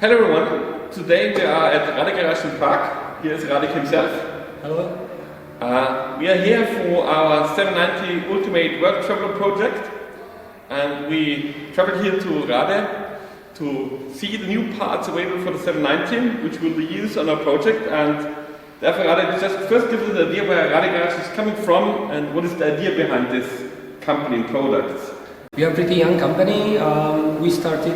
Hello everyone, today we are at Radek in Prag. Here is Radek himself. Hello. We are here for our 790 Ultimate Work Traveler project, and we traveled here to Rade to see the new parts available for the 719, which will be used on our project. And therefore, Rade, just first give us an idea where Radek is coming from and what is the idea behind this company and products. We are a pretty young company. We started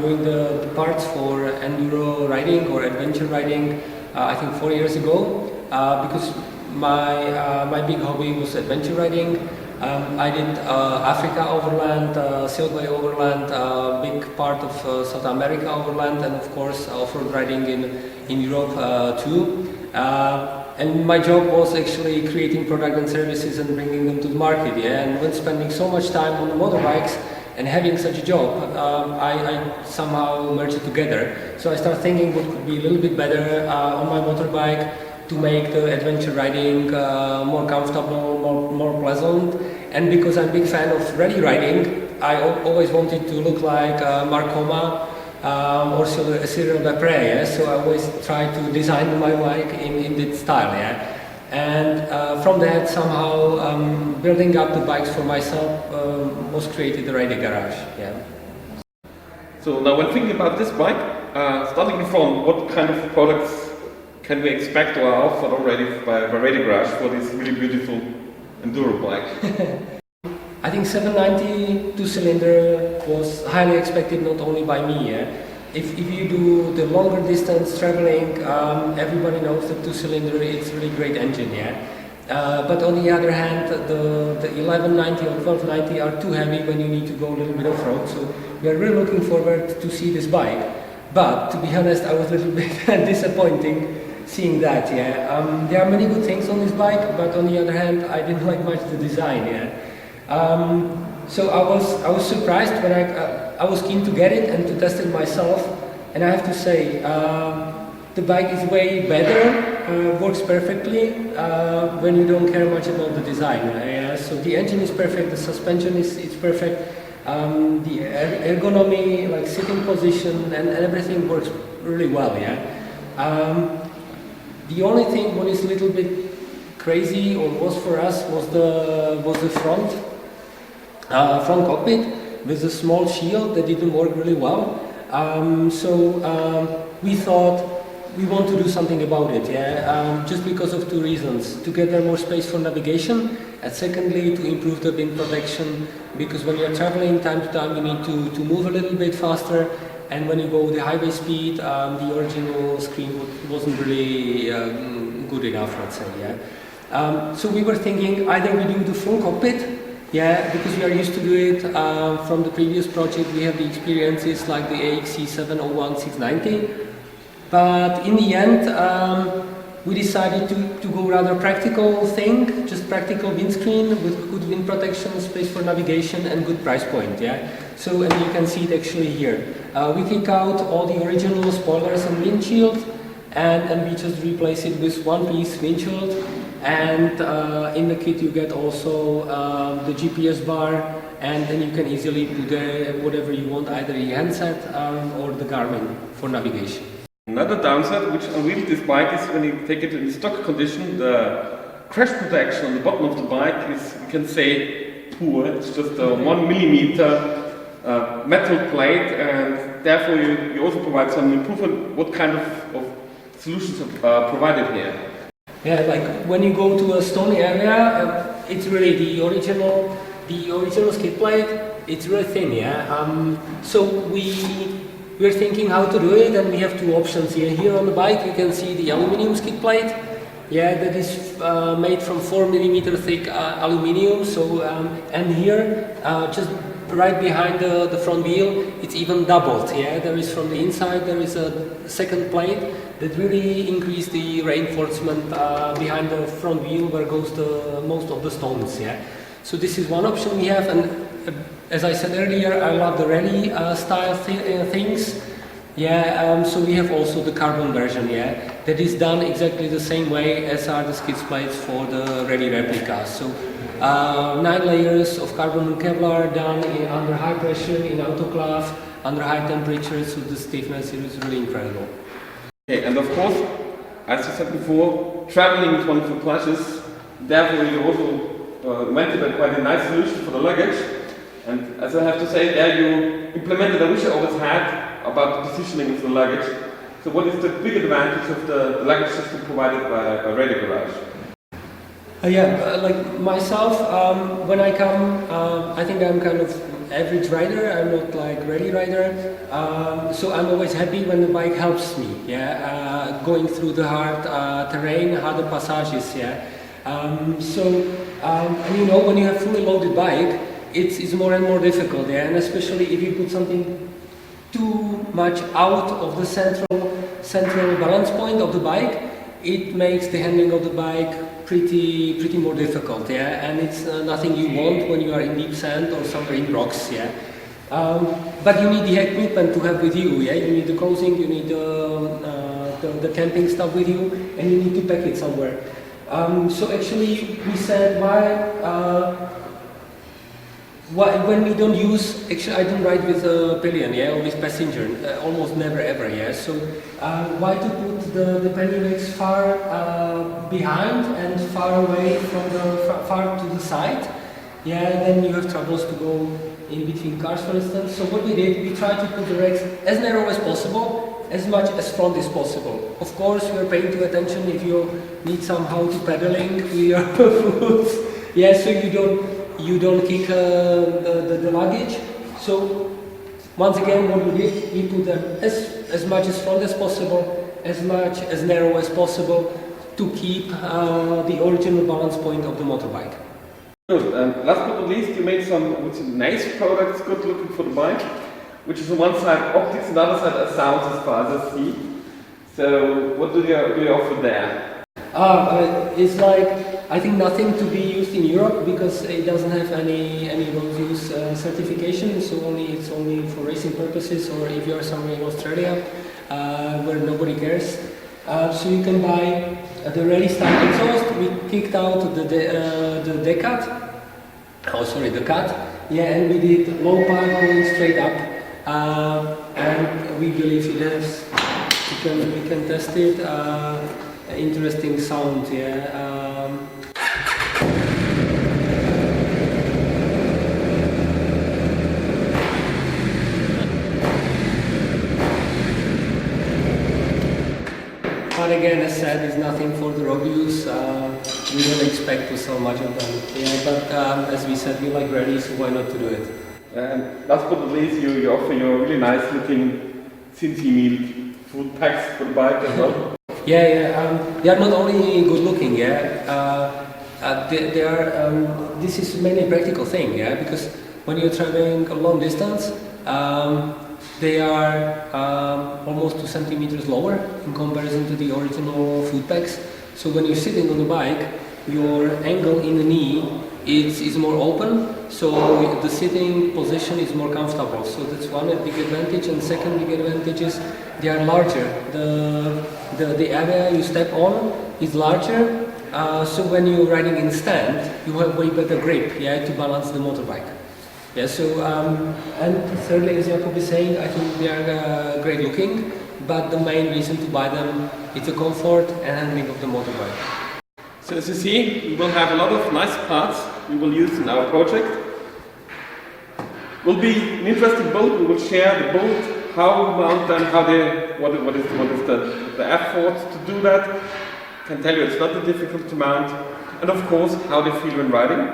doing the parts for enduro riding or adventure riding, I think 4 years ago, because my big hobby was adventure riding. I did Africa overland, Silkway overland, big part of South America overland, and of course off-road riding in Europe too. And my job was actually creating product and services and bringing them to the market. Yeah? And when spending so much time on the motorbikes and having such a job, I somehow merged it together. So I started thinking what could be a little bit better on my motorbike to make the adventure riding more comfortable, more pleasant. And because I'm a big fan of rally riding, I always wanted to look like Mark Homa or Cyril Depre, yeah? So I always try to design my bike in that style, yeah? And from that, somehow building up the bikes for myself was created the Rade garage, yeah. So now when thinking about this bike, starting from what kind of products can we expect or are offered already by Rade garage for this really beautiful enduro bike? I think 790 two-cylinder was highly expected not only by me. Yeah? If you do the longer distance traveling, everybody knows that two-cylinder is a really great engine. Yeah? But on the other hand, the 1190 or 1290 are too heavy when you need to go a little bit off-road. So we are really looking forward to see this bike. But to be honest, I was a little bit disappointing seeing that. Yeah? There are many good things on this bike, but on the other hand, I didn't like much the design. Yeah? So I was surprised when I was keen to get it and to test it myself, and I have to say the bike is way better, works perfectly when you don't care much about the design. So the engine is perfect, the suspension is perfect, the ergonomy, like sitting position and everything works really well. Yeah. The only thing what is a little bit crazy or was for us was the front cockpit with a small shield that didn't work really well. We thought we want to do something about it, yeah? Just because of two reasons: to get there more space for navigation, and secondly to improve the wind protection, because when you're traveling time to time you need to move a little bit faster, and when you go the highway speed, the original screen wasn't really good enough, let's say, yeah? So we were thinking either we do the full cockpit, yeah, because we are used to do it from the previous project. We have the experiences like the AXC 701 690, but in the end we decided to go rather practical thing, just practical windscreen with good wind protection, space for navigation and good price point, yeah. So and you can see it actually here. We kick out all the original spoilers and windshield, and we just replace it with one-piece windshield. And in the kit you get also the GPS bar, and then you can easily put whatever you want, either your handset or the Garmin for navigation. Another downside which unveils this bike is when you take it in stock condition, the crash protection on the bottom of the bike is, you can say, poor. It's just a 1 millimeter metal plate, and therefore you also provide some improvement. What kind of solutions are provided here? Yeah, like when you go to a stony area, it's really the original skid plate. It's really thin, yeah. So we're thinking how to do it, and we have two options here. Here on the bike, you can see the aluminum skid plate. Yeah, that is made from 4 millimeter thick aluminum. So and here, just right behind the front wheel, it's even doubled. Yeah, there is from the inside there is a second plate that really increase the reinforcement behind the front wheel where goes the most of the stones. Yeah, so this is one option we have, and as I said earlier, I love the rally style things. Yeah, so we have also the carbon version. Yeah, that is done exactly the same way as are the skid plates for the ready replicas. So 9 layers of carbon and Kevlar done under high pressure in autoclave, under high temperature, so the stiffness is really incredible. Okay, and of course, as you said before, traveling is one of the pleasures. Therefore, you also invented quite a nice solution for the luggage. And as I have to say, there you implemented a wish I always had about the positioning of the luggage. So what is the big advantage of the luggage system provided by Rade Garage? Like myself, when I come, I think I'm kind of average rider. I'm not like rally rider, so I'm always happy when the bike helps me. Going through the hard terrain, harder passages. And you know, when you have fully loaded bike, it's more and more difficult. And especially if you put something too much out of the central balance point of the bike, it makes the handling of the bike pretty more difficult, and it's nothing you want when you are in deep sand or somewhere in rocks, but you need the equipment to have with you, you need the clothing, you need the camping stuff with you, and you need to pack it somewhere. So actually we said when we don't use, actually I don't ride with a pillion, or with passenger, almost never ever, so why to put the penny legs far behind and far away from far to the side, then you have troubles to go in between cars, for instance. So what we did, we tried to put the legs as narrow as possible, as much as front as possible. Of course, we are paying attention if you need somehow to pedaling with your foot, so you don't kick the luggage. So once again, what we did, we put them as much as front as possible, as much as narrow as possible, to keep the original balance point of the motorbike. Good. And last but not least, you made some nice products, good looking for the bike, which is on one side optics, and the other side sounds, as far as I see. So what do you offer there? It's like, I think nothing to be used in Europe because it doesn't have any road use certification, so it's only for racing purposes, or if you are somewhere in Australia where nobody cares. So you can buy the rally style exhaust. We kicked out the cut, and we did low power going straight up, and we believe it has. We can test it. Interesting sound, But again, as said, it's nothing for the road use. We don't expect to sell much of them. But as we said, we like rally, so why not to do it? And last but not least, you offer your really nice looking Cincy milk food packs for the bike as well. They are not only good looking, they are, this is mainly a practical thing, because when you're traveling a long distance, they are almost 2 centimeters lower in comparison to the original food packs. So when you're sitting on the bike, your angle in the knee is more open, so the sitting position is more comfortable. So that's one big advantage, and second big advantage is they are larger. The area you step on is larger, so when you're riding in stand, you have way better grip, to balance the motorbike. And thirdly, as Jakob is saying, I think they are great looking, but the main reason to buy them is the comfort and handling of the motorbike. So as you see, we will have a lot of nice parts we will use in our project. Will be an interesting build. We will share the build, how we mount them, what is the effort to do that. I can tell you it's not that difficult to mount, and of course how they feel when riding.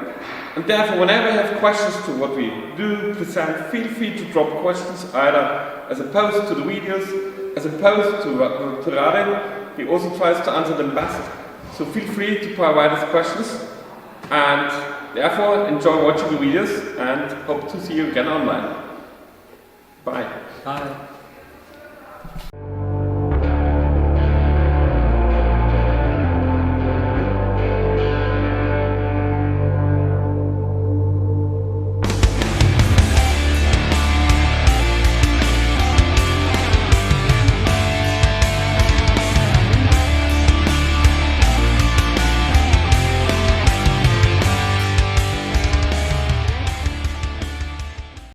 And therefore, whenever you have questions to what we do, present, feel free to drop questions either as a post to the videos, as a post to Rade. He also tries to answer them best. So feel free to provide us questions, and therefore enjoy watching the videos and hope to see you again online. Bye. Bye.